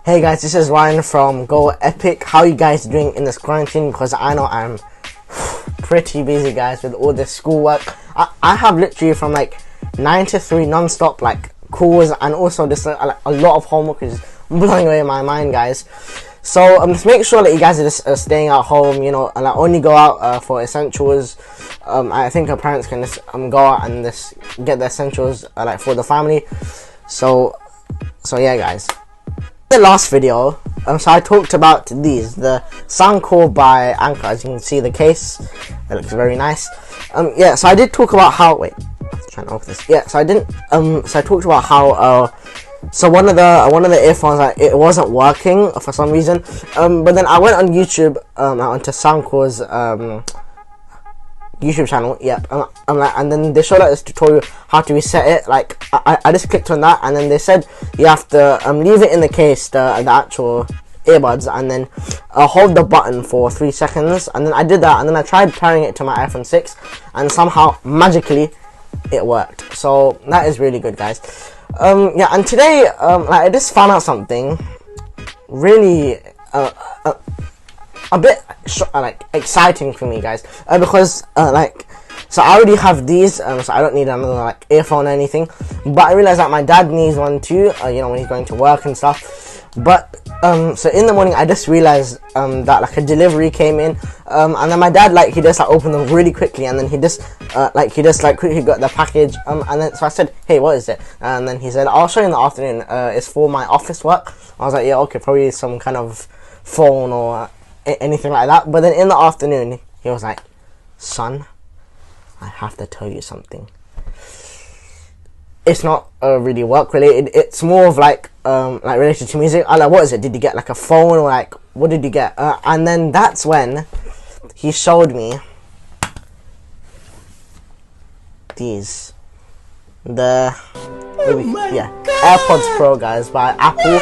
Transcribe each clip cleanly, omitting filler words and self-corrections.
Hey guys, this is Ryan from Go Epic. How are you guys doing in this quarantine? Because I know I'm pretty busy, guys, with all this schoolwork. I have literally from like 9 to 3 non-stop like calls, and also just a lot of homework is blowing away my mind, guys. So just make sure that you guys are just staying at home, you know, and only go out for essentials. I think our parents can just go out and just get the essentials like for the family. So yeah, guys. The last video, so I talked about these, the Soundcore by Anchor. As you can see, the case, it looks very nice. Yeah, so I did talk about how, wait, I'm trying to open this. Yeah, so I didn't, so I talked about how, so one of the earphones, like, it wasn't working for some reason. But then I went on YouTube, onto Soundcore's, YouTube channel, yep, and then they showed us this tutorial how to reset it. Like I just clicked on that, and then they said you have to leave it in the case, the actual earbuds, and then hold the button for 3 seconds, and then I did that, and then I tried pairing it to my iPhone 6, and somehow magically it worked. So that is really good, guys. Yeah, and today like I just found out something really a bit like exciting for me, guys, because like, so I already have these, so I don't need another like earphone or anything, but I realized that my dad needs one too, you know, when he's going to work and stuff. But so in the morning I just realized that like a delivery came in, and then my dad, like, he just like opened them really quickly, and then he just quickly got the package, and then so I said, hey, what is it? And then he said, I'll show you in the afternoon, it's for my office work. I was like, yeah, okay, probably some kind of phone or anything like that. But then in the afternoon he was like, son, I have to tell you something. It's not really work related, it's more of like related to music. I'm like, what is it? Did you get like a phone, or like what did you get? And then that's when he showed me these, the AirPods Pro, guys, by Apple.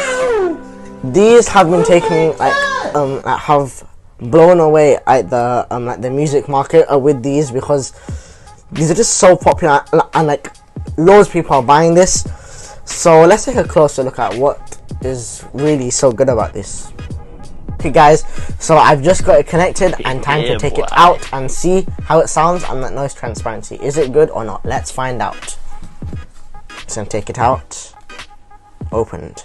These have been taking like have blown away at the like the music market with these, because these are just so popular, and like loads of people are buying this. So let's take a closer look at what is really so good about this. Okay, guys, so I've just got it connected, and time to take it out and see how it sounds and that noise transparency. Is it good or not? Let's find out. Just gonna take it out. Opened.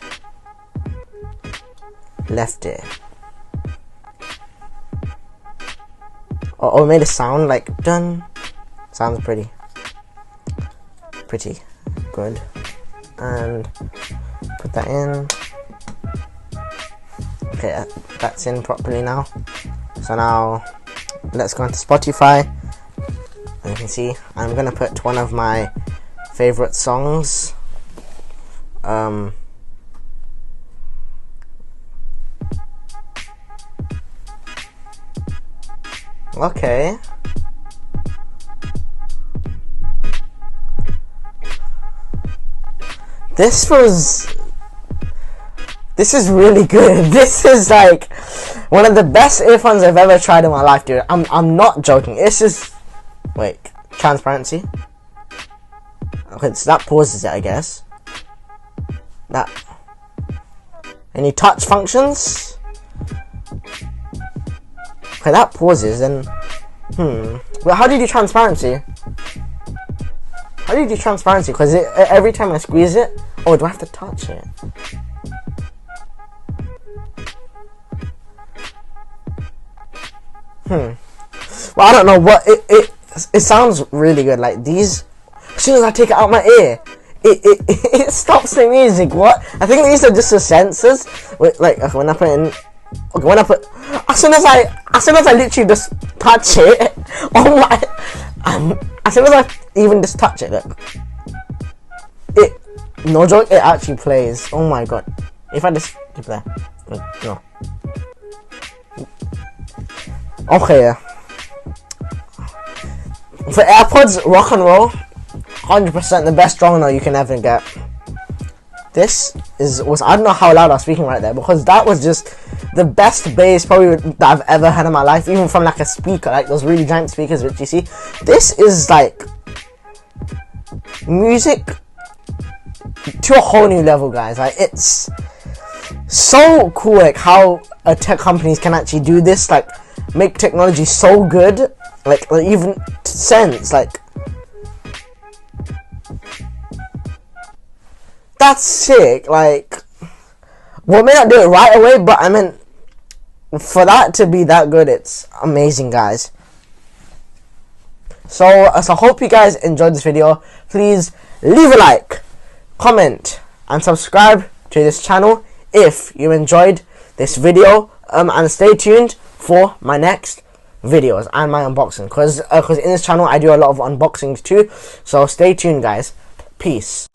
Left it. Oh, it made a sound like done. Sounds pretty good. And put that in. Okay, that's in properly now. So now let's go into Spotify. And you can see I'm gonna put one of my favorite songs. Okay. This is really good. This is like one of the best earphones I've ever tried in my life, dude. I'm not joking. It's just, wait, transparency. Okay, so that pauses it, I guess. That, any touch functions? Okay, that pauses, and well, how do you do transparency? How do you do transparency? Because every time I squeeze it, oh, do I have to touch it? Well, I don't know what it sounds really good. Like these, as soon as I take it out my ear, it stops the music. What? I think these are just the sensors. Wait, like when I put it in, okay, when I put, as soon as I literally just touch it, oh my, as soon as I even just touch it, look, no joke, it actually plays. Oh my god. If I just keep there, no. Okay, for AirPods, rock and roll, 100% the best strong note you can ever get. This was I don't know how loud I was speaking right there, because that was just the best bass probably that I've ever had in my life, even from like a speaker, like those really giant speakers which you see. This is like music to a whole new level, guys. Like it's so cool, like how tech companies can actually do this, like make technology so good, like even sense, like that's sick. Like, we may not do it right away, but I mean, for that to be that good, it's amazing, guys. So hope you guys enjoyed this video. Please leave a like, comment, and subscribe to this channel if you enjoyed this video, and stay tuned for my next videos and my unboxing, because in this channel I do a lot of unboxings too. So stay tuned, guys. Peace.